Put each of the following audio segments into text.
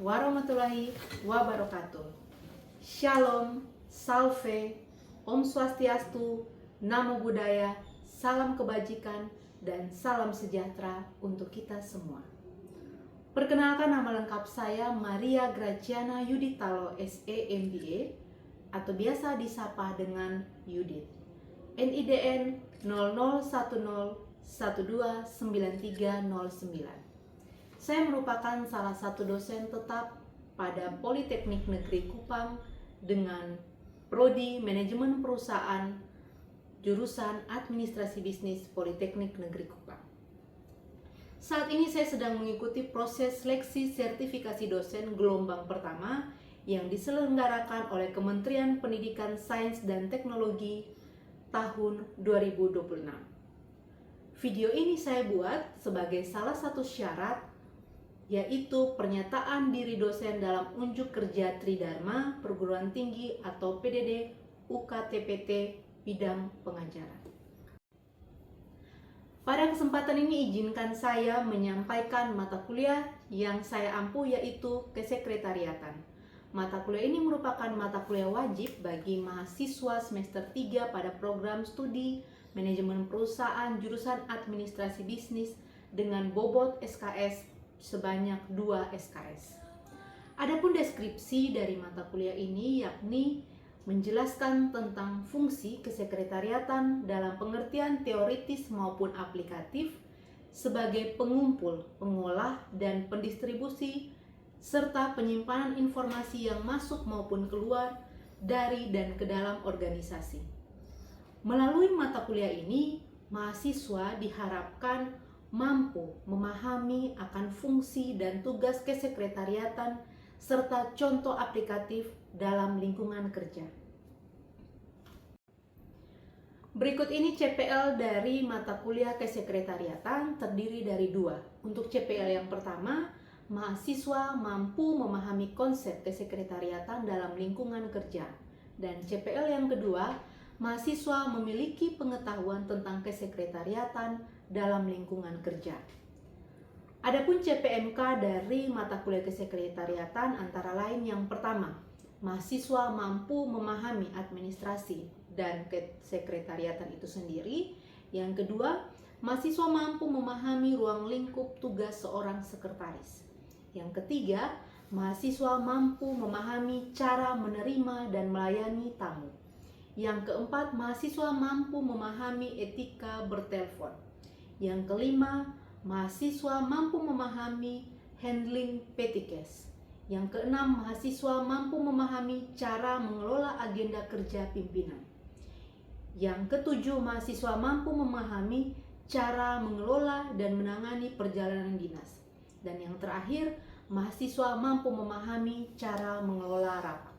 warahmatullahi wabarakatuh. Shalom, salve, Om Swastiastu, Namo Buddhaya, salam kebajikan, dan salam sejahtera untuk kita semua. Perkenalkan, nama lengkap saya Maria Graciana Yuditalo SE MBA atau biasa disapa dengan Yudit. NIDN 0010129309. Saya merupakan salah satu dosen tetap pada Politeknik Negeri Kupang dengan Prodi Manajemen Perusahaan jurusan Administrasi Bisnis Politeknik Negeri Kupang. Saat ini saya sedang mengikuti proses seleksi sertifikasi dosen gelombang pertama yang diselenggarakan oleh Kementerian Pendidikan, Sains, dan Teknologi tahun 2026. Video ini saya buat sebagai salah satu syarat, yaitu pernyataan diri dosen dalam unjuk kerja Tridharma Perguruan Tinggi atau PDD UKTPT bidang pengajaran. Pada kesempatan ini izinkan saya menyampaikan mata kuliah yang saya ampu, yaitu Kesekretariatan. Mata kuliah ini merupakan mata kuliah wajib bagi mahasiswa semester 3 pada program studi Manajemen Perusahaan jurusan Administrasi Bisnis dengan bobot SKS sebanyak 2 SKS. Adapun deskripsi dari mata kuliah ini yakni menjelaskan tentang fungsi kesekretariatan dalam pengertian teoritis maupun aplikatif sebagai pengumpul, pengolah, dan pendistribusi serta penyimpanan informasi yang masuk maupun keluar dari dan ke dalam organisasi. Melalui mata kuliah ini, mahasiswa diharapkan mampu memahami akan fungsi dan tugas kesekretariatan serta contoh aplikatif dalam lingkungan kerja. Berikut ini CPL dari mata kuliah kesekretariatan, terdiri dari 2. Untuk CPL yang pertama, mahasiswa mampu memahami konsep kesekretariatan dalam lingkungan kerja. Dan CPL yang kedua, mahasiswa memiliki pengetahuan tentang kesekretariatan dalam lingkungan kerja. Adapun CPMK dari mata kuliah kesekretariatan antara lain yang pertama, mahasiswa mampu memahami administrasi dan kesekretariatan itu sendiri. Yang kedua, mahasiswa mampu memahami ruang lingkup tugas seorang sekretaris. Yang ketiga, mahasiswa mampu memahami cara menerima dan melayani tamu. Yang keempat, mahasiswa mampu memahami etika bertelepon. Yang kelima, mahasiswa mampu memahami handling petty case. Yang keenam, mahasiswa mampu memahami cara mengelola agenda kerja pimpinan. Yang ketujuh, mahasiswa mampu memahami cara mengelola dan menangani perjalanan dinas. Dan yang terakhir, mahasiswa mampu memahami cara mengelola rapat.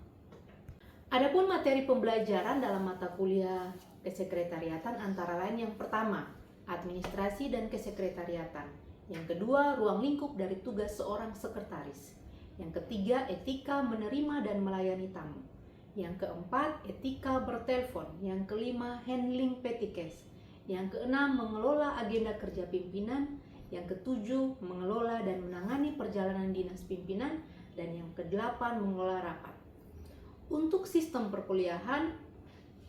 Adapun materi pembelajaran dalam mata kuliah kesekretariatan antara lain yang pertama, administrasi dan kesekretariatan. Yang kedua, ruang lingkup dari tugas seorang sekretaris. Yang ketiga, etika menerima dan melayani tamu. Yang keempat, etika bertelepon. Yang kelima, handling petty case. Yang keenam, mengelola agenda kerja pimpinan. Yang ketujuh, mengelola dan menangani perjalanan dinas pimpinan. Dan yang kedelapan, mengelola rapat. Untuk sistem perkuliahan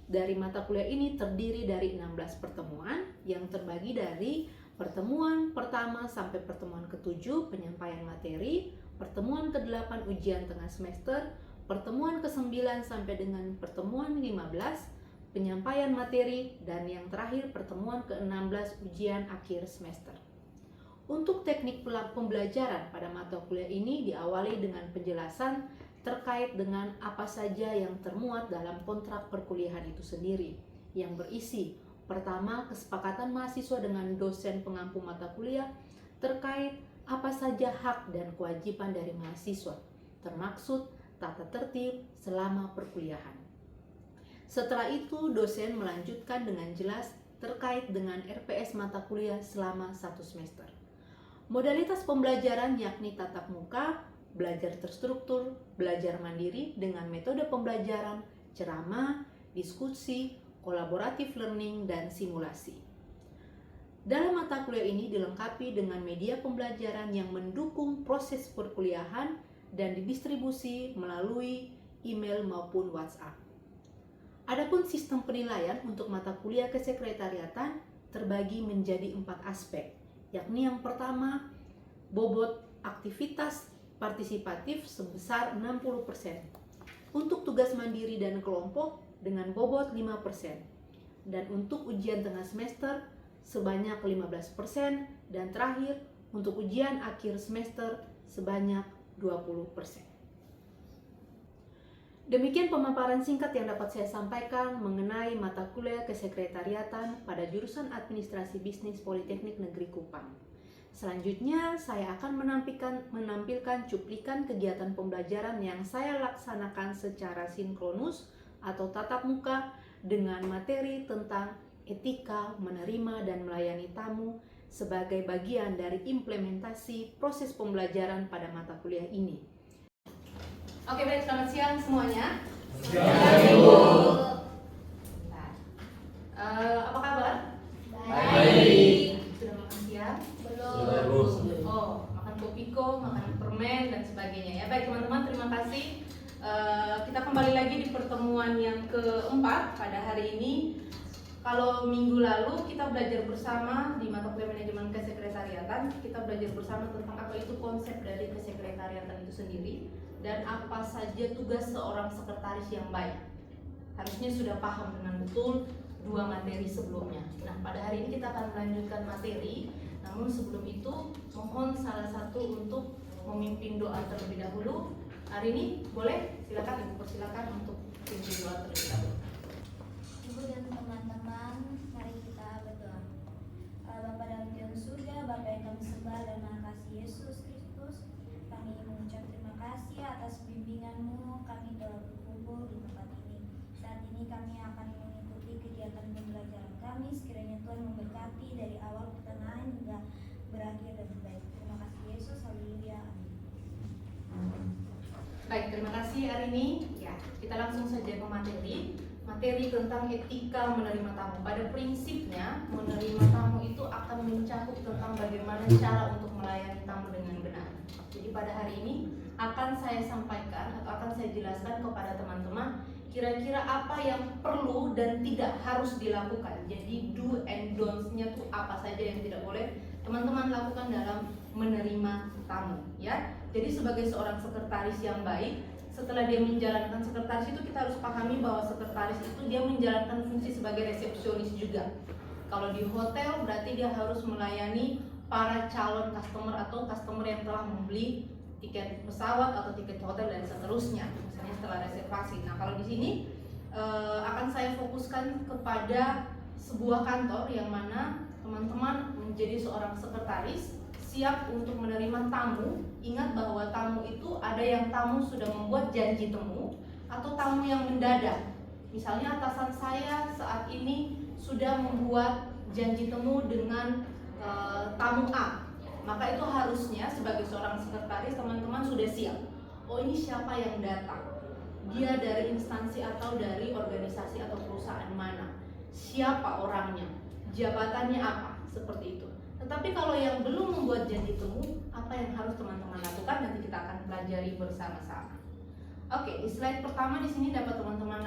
dari mata kuliah ini terdiri dari 16 pertemuan yang terbagi dari pertemuan pertama sampai pertemuan ke-7 penyampaian materi, pertemuan ke-8 ujian tengah semester, pertemuan ke-9 sampai dengan pertemuan 15 penyampaian materi, dan yang terakhir pertemuan ke-16 ujian akhir semester. Untuk teknik pembelajaran pada mata kuliah ini diawali dengan penjelasan terkait dengan apa saja yang termuat dalam kontrak perkuliahan itu sendiri, yang berisi pertama, kesepakatan mahasiswa dengan dosen pengampu mata kuliah terkait apa saja hak dan kewajiban dari mahasiswa, termaksud tata tertib selama perkuliahan. Setelah itu, dosen melanjutkan dengan jelas terkait dengan RPS mata kuliah selama 1 semester. Modalitas pembelajaran yakni tatap muka, belajar terstruktur, belajar mandiri dengan metode pembelajaran, ceramah, diskusi, kolaboratif learning, dan simulasi. Dalam mata kuliah ini dilengkapi dengan media pembelajaran yang mendukung proses perkuliahan dan didistribusi melalui email maupun WhatsApp. Adapun sistem penilaian untuk mata kuliah kesekretariatan terbagi menjadi 4 aspek, yakni yang pertama, bobot aktivitas partisipatif sebesar 60%, untuk tugas mandiri dan kelompok dengan bobot 5%, dan untuk ujian tengah semester sebanyak 15%, dan terakhir untuk ujian akhir semester sebanyak 20%. Demikian pemaparan singkat yang dapat saya sampaikan mengenai mata kuliah kesekretariatan pada jurusan Administrasi Bisnis Politeknik Negeri Kupang. Selanjutnya, saya akan menampilkan cuplikan kegiatan pembelajaran yang saya laksanakan secara sinkronus atau tatap muka dengan materi tentang etika menerima dan melayani tamu sebagai bagian dari implementasi proses pembelajaran pada mata kuliah ini. Oke, baik, selamat siang semuanya. Siang, Ibu. Apa kabar? Baik. Sudah makan siang? Sudah, Bu. Oh, makan kopiko, makan permen dan sebagainya ya. Baik teman-teman, terima kasih. Kita kembali lagi di pertemuan yang keempat pada hari ini. Kalau minggu lalu kita belajar bersama di mata kuliah manajemen kesekretariatan, kita belajar bersama tentang apa itu konsep dari kesekretariatan itu sendiri dan apa saja tugas seorang sekretaris yang baik. Harusnya sudah paham dengan betul 2 materi sebelumnya. Nah, pada hari ini kita akan melanjutkan materi. Namun sebelum itu, mohon salah satu untuk memimpin doa terlebih dahulu. Hari ini boleh? Silakan Ibu, persilakan untuk memimpin doa terlebih dahulu. Ibu dan teman-teman, mari kita berdoa. Bapa dalam Tuhan surga, Bapa yang kami sembah dan mengasihi Yesus Kristus, kami mengucap terima kasih atas bimbingan-Mu. Kami telah berkumpul di tempat ini. Saat ini kami akan mengikuti kegiatan pembelajaran kami. Sekiranya Tuhan memberkati dari awal pertengahan hingga berakhir dengan baik. Terima kasih Yesus, haleluya. Baik, terima kasih hari ini. Ya, kita langsung saja ke materi tentang etika menerima tamu. Pada prinsipnya, menerima tamu itu akan mencakup tentang bagaimana cara untuk melayani tamu dengan benar. Jadi pada hari ini akan saya sampaikan atau akan saya jelaskan kepada teman-teman kira-kira apa yang perlu dan tidak harus dilakukan. Jadi do and don'ts-nya tuh apa saja yang tidak boleh teman-teman lakukan dalam menerima tamu, ya. Jadi sebagai seorang sekretaris yang baik, setelah dia menjalankan sekretaris itu, kita harus pahami bahwa sekretaris itu dia menjalankan fungsi sebagai resepsionis juga. Kalau di hotel berarti dia harus melayani para calon customer atau customer yang telah membeli tiket pesawat atau tiket hotel dan seterusnya, misalnya setelah reservasi. Nah, kalau di sini akan saya fokuskan kepada sebuah kantor yang mana teman-teman menjadi seorang sekretaris siap untuk menerima tamu. Ingat bahwa tamu itu ada yang tamu sudah membuat janji temu atau tamu yang mendadak. Misalnya atasan saya saat ini sudah membuat janji temu dengan tamu A, maka itu harusnya sebagai seorang sekretaris teman-teman sudah siap. Oh, ini siapa yang datang? Dia dari instansi atau dari organisasi atau perusahaan mana? Siapa orangnya? Jabatannya apa? Seperti itu. Tetapi kalau yang belum membuat janji temu, apa yang harus teman-teman lakukan? Nanti kita akan pelajari bersama-sama. Oke, di slide pertama di sini dapat teman-teman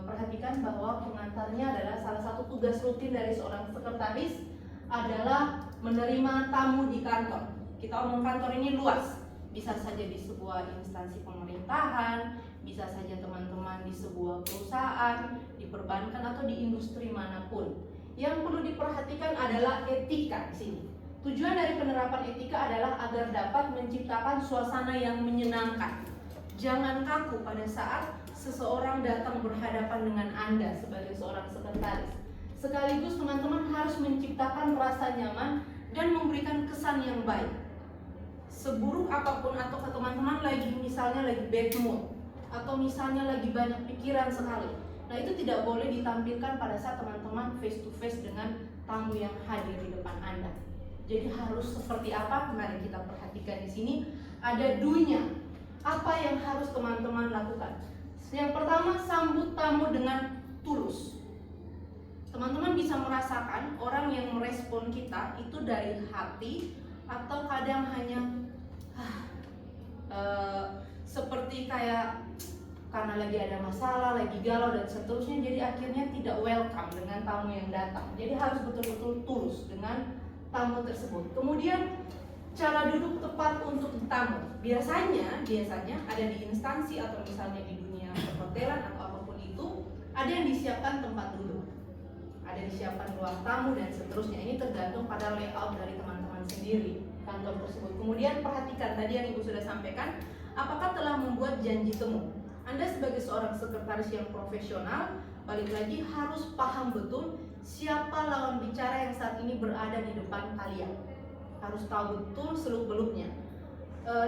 perhatikan bahwa pengantarnya adalah salah satu tugas rutin dari seorang sekretaris adalah menerima tamu di kantor. Kita omong kantor ini luas, bisa saja di sebuah instansi pemerintahan, bisa saja teman-teman di sebuah perusahaan, di perbankan atau di industri manapun. Yang perlu diperhatikan adalah etika di sini. Tujuan dari penerapan etika adalah agar dapat menciptakan suasana yang menyenangkan. Jangan kaku pada saat seseorang datang berhadapan dengan Anda sebagai seorang sekretaris. Sekaligus teman-teman harus menciptakan rasa nyaman dan memberikan kesan yang baik. Seburuk apapun atau teman-teman misalnya lagi bad mood atau misalnya lagi banyak pikiran sekali, nah itu tidak boleh ditampilkan pada saat teman-teman face to face dengan tamu yang hadir di depan Anda. Jadi harus seperti apa? Mari kita perhatikan di sini ada do-nya. Apa yang harus teman-teman lakukan? Yang pertama, sambut tamu dengan tulus. Teman-teman bisa merasakan orang yang merespon kita itu dari hati atau kadang hanya seperti kayak karena lagi ada masalah, lagi galau dan seterusnya, jadi akhirnya tidak welcome dengan tamu yang datang. Jadi harus betul-betul tulus dengan tamu tersebut. Kemudian cara duduk tepat untuk tamu. Biasanya ada di instansi atau misalnya di dunia perhotelan atau apapun itu, ada yang disiapkan tempat duduk, ada disiapkan ruang tamu dan seterusnya. Ini tergantung pada layout dari teman-teman sendiri kantor tersebut. Kemudian perhatikan tadi yang Ibu sudah sampaikan, apakah telah membuat janji temu. Anda sebagai seorang sekretaris yang profesional, balik lagi harus paham betul siapa lawan bicara yang saat ini berada di depan kalian. Harus tahu betul seluk-beluknya.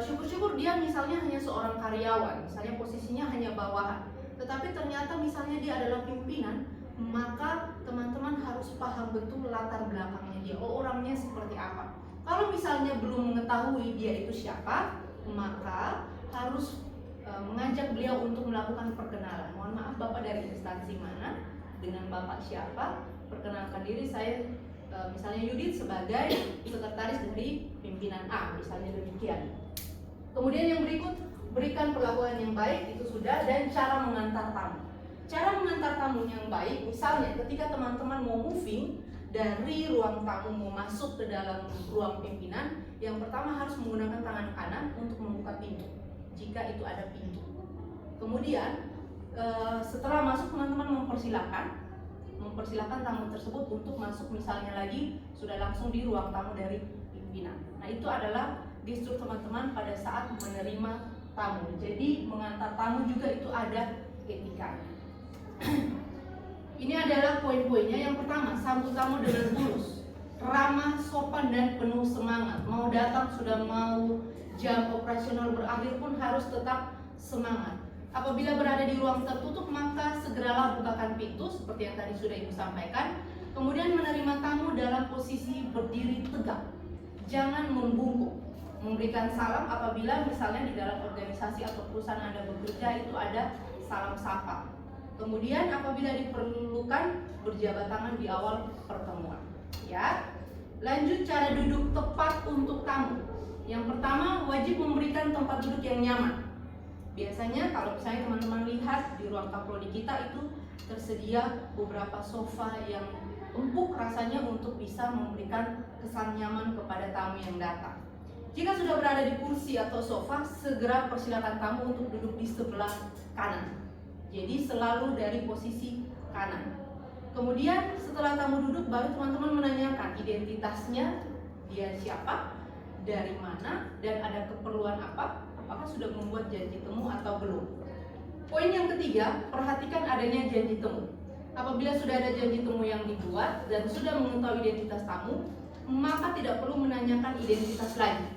Syukur-syukur dia misalnya hanya seorang karyawan, misalnya posisinya hanya bawahan, tetapi ternyata misalnya dia adalah pimpinan, maka teman-teman harus paham betul latar belakangnya dia. Oh, orangnya seperti apa. Kalau misalnya belum mengetahui dia itu siapa, maka harus mengajak beliau untuk melakukan perkenalan. Mohon maaf, Bapak dari instansi mana, dengan Bapak siapa, perkenalkan diri, saya misalnya Yudit sebagai sekretaris dari pimpinan A, misalnya demikian. Kemudian yang berikut, berikan perlakuan yang baik, itu sudah, dan cara mengantar tamu. Cara mengantar tamu yang baik, misalnya ketika teman-teman mau moving dari ruang tamu mau masuk ke dalam ruang pimpinan, yang pertama harus menggunakan tangan kanan untuk membuka pintu, jika itu ada pintu. Kemudian setelah masuk, teman-teman mempersilahkan tamu tersebut untuk masuk, misalnya lagi sudah langsung di ruang tamu dari pimpinan. Nah, itu adalah gestur teman-teman pada saat menerima tamu. Jadi mengantar tamu juga itu ada etikanya. Ini adalah poin-poinnya. Yang pertama, sambut tamu dengan tulus, ramah, sopan, dan penuh semangat. Mau datang, sudah mau jam operasional berakhir pun harus tetap semangat. Apabila berada di ruang tertutup, maka segeralah bukakan pintu seperti yang tadi sudah Ibu sampaikan. Kemudian menerima tamu dalam posisi berdiri tegak, jangan membungkuk. Memberikan salam apabila misalnya di dalam organisasi atau perusahaan Anda bekerja itu ada salam sapa. Kemudian apabila diperlukan, berjabat tangan di awal pertemuan. Ya. Lanjut, cara duduk tepat untuk tamu. Yang pertama, wajib memberikan tempat duduk yang nyaman. Biasanya kalau misalnya teman-teman lihat di ruang kaprodi kita itu tersedia beberapa sofa yang empuk rasanya untuk bisa memberikan kesan nyaman kepada tamu yang datang. Jika sudah berada di kursi atau sofa, segera persilakan tamu untuk duduk di sebelah kanan. Jadi selalu dari posisi kanan. Kemudian setelah tamu duduk, baru teman-teman menanyakan identitasnya, dia siapa, dari mana, dan ada keperluan apa, apakah sudah membuat janji temu atau belum. Poin yang ketiga, perhatikan adanya janji temu. Apabila sudah ada janji temu yang dibuat dan sudah mengetahui identitas tamu, maka tidak perlu menanyakan identitas lagi.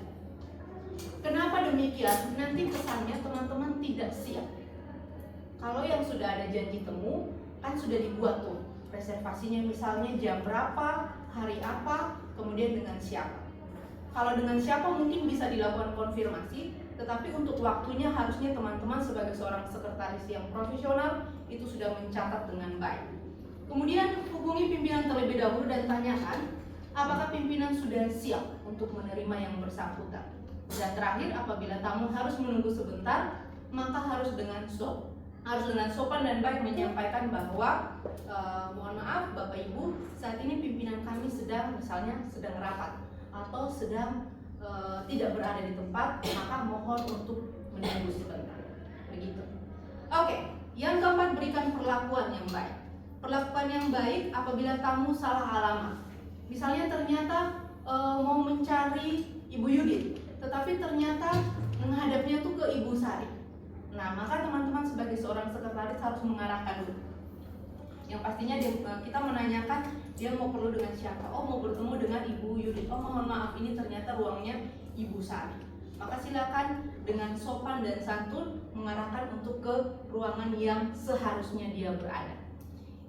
Kenapa demikian? Nanti kesannya teman-teman tidak siap. Kalau yang sudah ada janji temu, kan sudah dibuat tuh reservasinya, misalnya jam berapa, hari apa, kemudian dengan siapa. Kalau dengan siapa mungkin bisa dilakukan konfirmasi, tetapi untuk waktunya harusnya teman-teman sebagai seorang sekretaris yang profesional itu sudah mencatat dengan baik. Kemudian hubungi pimpinan terlebih dahulu dan tanyakan apakah pimpinan sudah siap untuk menerima yang bersangkutan. Dan terakhir, apabila tamu harus menunggu sebentar, maka harus dengan sopan dan baik menyampaikan bahwa mohon maaf Bapak Ibu, saat ini pimpinan kami sedang rapat atau sedang tidak berada di tempat, maka mohon untuk menunggu sebentar. Begitu. Oke, yang keempat, berikan perlakuan yang baik. Perlakuan yang baik apabila tamu salah alamat. Misalnya ternyata mau mencari Ibu Yudit, tetapi ternyata menghadapnya tuh ke Ibu Sari. Nah, maka teman-teman sebagai seorang sekretaris harus mengarahkan dulu. Yang pastinya kita menanyakan dia mau perlu dengan siapa. Oh, mau bertemu dengan Ibu Yudit. Oh, mohon maaf, ini ternyata ruangnya Ibu Sari. Maka silakan dengan sopan dan santun mengarahkan untuk ke ruangan yang seharusnya dia berada.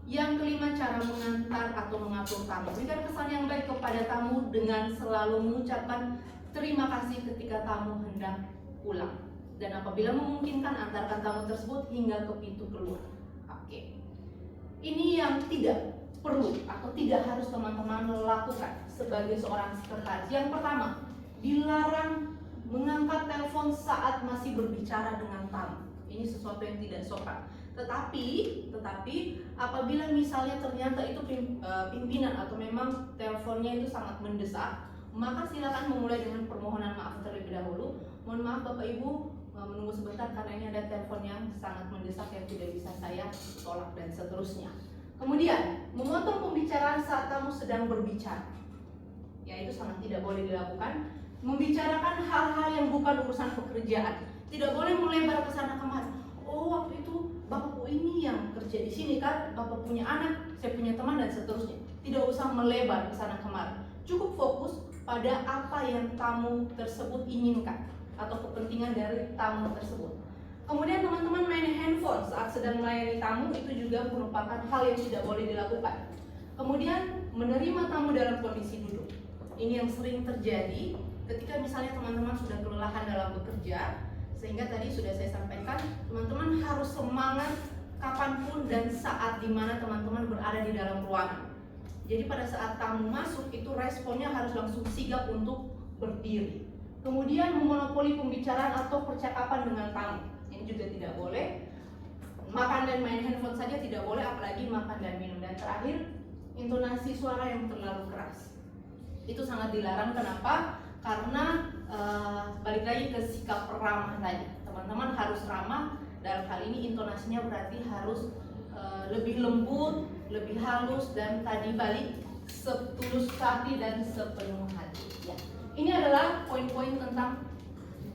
Yang kelima, cara mengantar atau mengatur tamu. Berikan kesan yang baik kepada tamu dengan selalu mengucapkan terima kasih ketika tamu hendak pulang. Dan apabila memungkinkan, antarkan tamu tersebut hingga ke pintu keluar. Oke. Ini yang tidak perlu atau tidak harus teman-teman lakukan sebagai seorang sekretaris. Yang pertama, dilarang mengangkat telepon saat masih berbicara dengan tamu. Ini sesuatu yang tidak sopan. Tetapi apabila misalnya ternyata itu pimpinan atau memang teleponnya itu sangat mendesak, maka silakan memulai dengan permohonan maaf terlebih dahulu. Mohon maaf Bapak Ibu, menunggu sebentar karena ini ada telepon yang sangat mendesak yang tidak bisa saya tolak dan seterusnya. Kemudian, memotong pembicaraan saat tamu sedang berbicara. Ya, itu sangat tidak boleh dilakukan. Membicarakan hal-hal yang bukan urusan pekerjaan. Tidak boleh melebar ke sana kemari. Oh, waktu itu Bapakku ini yang kerja di sini kan, Bapak punya anak, saya punya teman dan seterusnya. Tidak usah melebar ke sana kemari. Cukup fokus pada apa yang tamu tersebut inginkan atau kepentingan dari tamu tersebut. Kemudian teman-teman main handphone saat sedang melayani tamu itu juga merupakan hal yang tidak boleh dilakukan. Kemudian menerima tamu dalam kondisi duduk. Ini yang sering terjadi ketika misalnya teman-teman sudah kelelahan dalam bekerja, sehingga tadi sudah saya sampaikan, teman-teman harus semangat kapanpun dan saat dimana teman-teman berada di dalam ruangan. Jadi pada saat tamu masuk itu responnya harus langsung sigap untuk berdiri. Kemudian memonopoli pembicaraan atau percakapan dengan tamu, ini juga tidak boleh. Makan dan main handphone saja tidak boleh, apalagi makan dan minum. Dan terakhir, intonasi suara yang terlalu keras. Itu sangat dilarang. Kenapa? Karena balik lagi ke sikap ramah tadi. Teman-teman harus ramah. Dalam hal ini intonasinya berarti harus lebih lembut, lebih halus, dan tadi balik setulus hati dan sepenuh hati. Ya. Ini adalah poin-poin tentang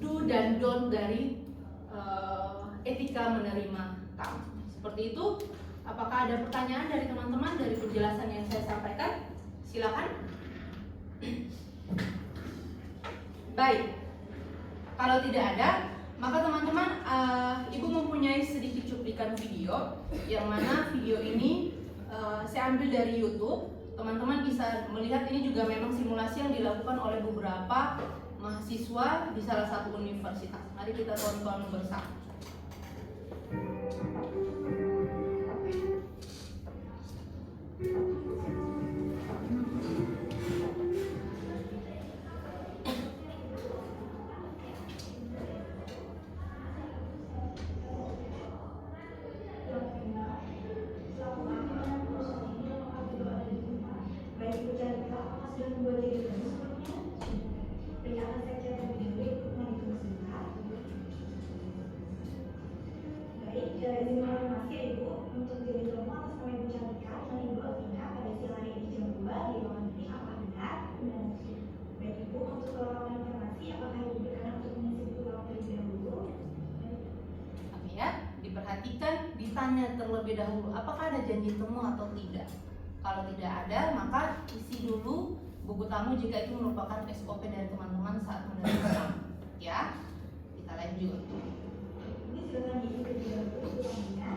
do dan don't dari etika menerima tamu. Seperti itu. Apakah ada pertanyaan dari teman-teman dari penjelasan yang saya sampaikan? Silakan. Baik, kalau tidak ada, maka teman-teman, Ibu mempunyai sedikit cuplikan video, yang mana video ini saya ambil dari YouTube. Teman-teman bisa melihat ini juga memang simulasi yang dilakukan oleh beberapa mahasiswa di salah satu universitas. Mari kita tonton bersama. Diperhatikan, ditanya terlebih dahulu apakah ada janji temu atau tidak. Kalau tidak ada, maka isi dulu buku tamu jika itu merupakan SOP dari teman-teman saat menerima tamu. Ya, kita lanjut. Ini silakan diisi terlebih dahulu bukunya.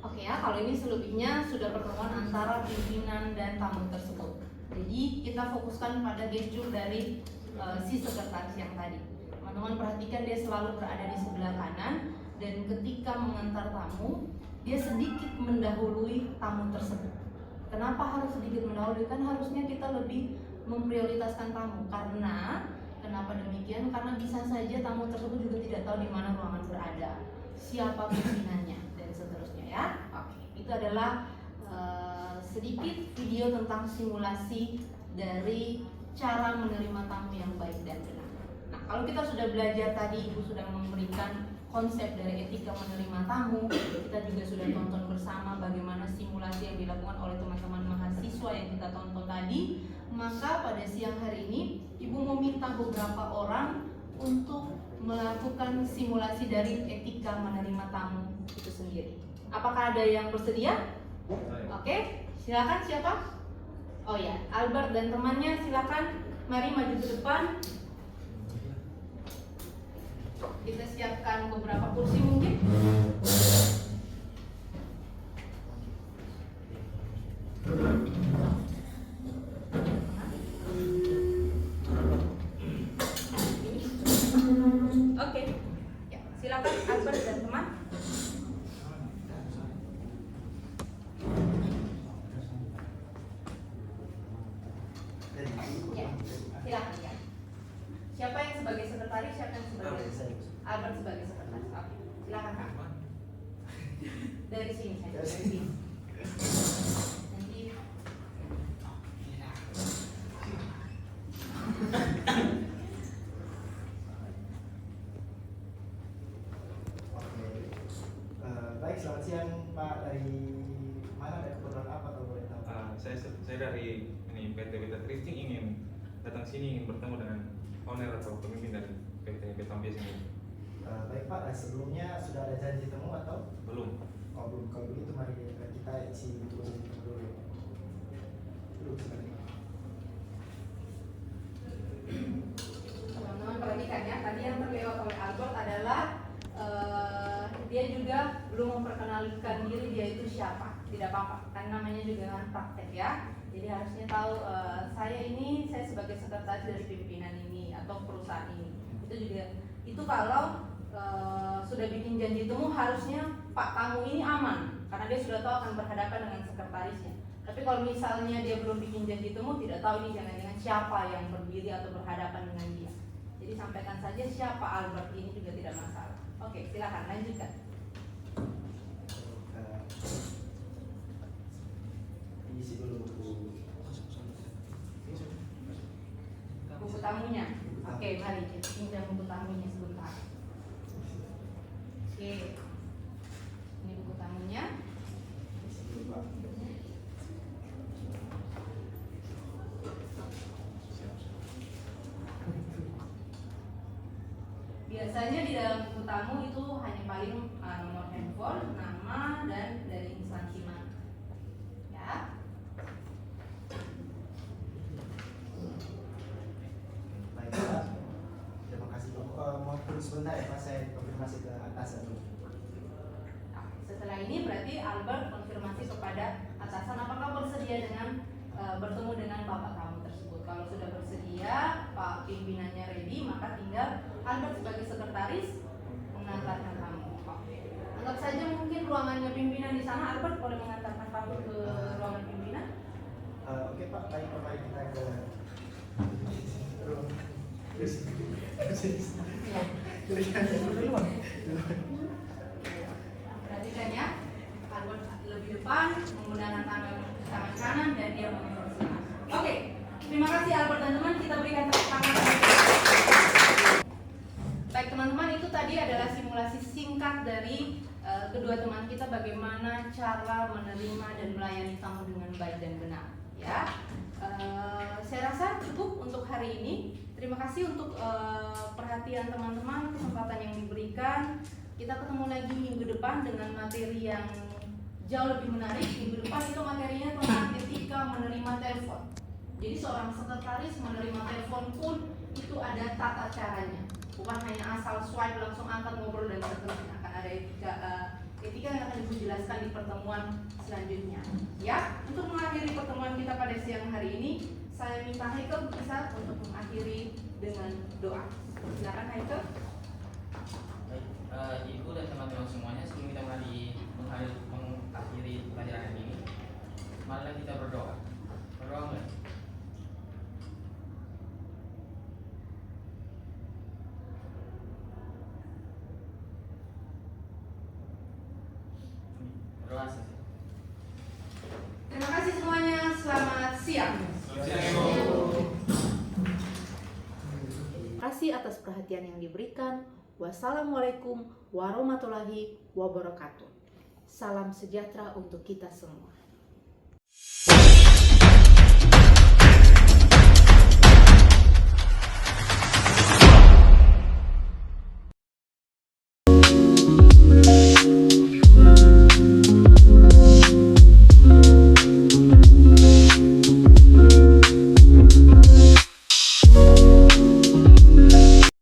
Oke ya, kalau ini selebihnya sudah pertemuan antara pimpinan dan tamu tersebut. Jadi kita fokuskan pada gestur dari si sekretaris yang tadi. Teman-teman perhatikan dia selalu berada di sebelah kanan, dan ketika mengantar tamu, dia sedikit mendahului tamu tersebut. Kenapa harus sedikit mendahului? Kan harusnya kita lebih memprioritaskan tamu. Kenapa demikian? Karena bisa saja tamu tersebut juga tidak tahu di mana ruangan berada, siapa pimpinannya, dan seterusnya ya. Oke, itu adalah sedikit video tentang simulasi dari cara menerima tamu yang baik dan benar. Nah, kalau kita sudah belajar tadi, Ibu sudah memberikan konsep dari etika menerima tamu, kita juga sudah tonton bersama bagaimana simulasi yang dilakukan oleh teman-teman mahasiswa yang kita tonton tadi. Maka pada siang hari ini Ibu mau minta beberapa orang untuk melakukan simulasi dari etika menerima tamu itu sendiri. Apakah ada yang bersedia? Oke, silakan siapa? Oh ya, Albert dan temannya silakan, mari maju ke depan. Kita siapkan beberapa kursi mungkin. Oke, ya, silakan Albert dan teman. Ya, silakan ya. Siapa yang sebagai sekretaris, siapa yang sebagai Albert sebagai sekretaris. Oke, silakan Kak. Dari sini saja, dari sini. Nanti Baik, selamat siang Pak. Dari mana, ada keperluan apa kalau boleh tahu? Saya dari ini PT Beta Thrifting ingin datang sini, ingin bertemu dengan owner atau pemimpin dari PT Betambias ini. Baik Pak, sebelumnya sudah ada janji temu atau? Belum. Oh belum, kalau begitu mari kita isi dulu. Sebentar. teman-teman perhatikan ya, tadi yang terlewat oleh Albert adalah dia juga belum memperkenalkan diri dia itu siapa. Tidak apa-apa, kan namanya juga kan praktek ya. Jadi harusnya tahu saya sebagai sekretaris dari pimpinan ini atau perusahaan ini. Itu juga itu kalau sudah bikin janji temu harusnya Pak tamu ini aman karena dia sudah tahu akan berhadapan dengan sekretarisnya. Tapi kalau misalnya dia belum bikin janji temu, tidak tahu ini jangan-jangan siapa yang berdiri atau berhadapan dengan dia. Jadi sampaikan saja siapa Albert ini juga tidak masalah. Oke, silakan lanjutkan. Isi dulu Buku tamunya. Oke, mari kita pinjam buku tamunya sebentar. Oke, ini buku tamunya. Biasanya di dalam buku tamu itu hanya paling nomor handphone, nama, dan dari instansi mana. Ya. Baik Pak, terima kasih Pak. Mohon tunggu sebentar ya Pak, saya konfirmasi ke atasan dulu. Setelah ini berarti Albert konfirmasi kepada atasan apakah bersedia dengan bertemu dengan bapak kamu tersebut. Kalau sudah bersedia, Pak pimpinannya ready, maka tinggal Albert sebagai sekretaris mengantarkan kamu. Oke. Anggap saja mungkin ruangannya pimpinan di sana. Albert boleh mengantarkan kamu ke ruangan pimpinan. Oke Pak, baik Pak, mari kita ke ruang. Perhatikan ya, Albert lebih depan menggunakan tangan kanan dan dia menginstruksikan. Oke, terima kasih Albert dan teman, kita berikan tepuk tangan. Baik teman-teman, itu tadi adalah simulasi singkat dari kedua teman kita bagaimana cara menerima dan melayani tamu dengan baik dan benar. Ya, saya rasa cukup untuk hari ini. Terima kasih untuk perhatian teman-teman, kesempatan yang diberikan. Kita ketemu lagi minggu depan dengan materi yang jauh lebih menarik. Minggu depan itu materinya tentang etika menerima telepon. Jadi seorang sekretaris menerima telepon pun itu ada tata caranya. Bukan hanya asal swipe langsung angkat ngobrol dan seterusnya. Akan ada etika yang akan dijelaskan di pertemuan selanjutnya. Ya, untuk mengakhiri pertemuan kita pada siang hari ini, saya minta Haikal bisa untuk mengakhiri dengan doa. Silakan Haikal. Baik, Ibu dan teman-teman semuanya, sebelum kita mengakhiri pelajaran ini, marilah kita berdoa. Berdoa mulai. Berdoa saja. kasih atas perhatian yang diberikan. Wassalamualaikum warahmatullahi wabarakatuh. Salam sejahtera untuk kita semua.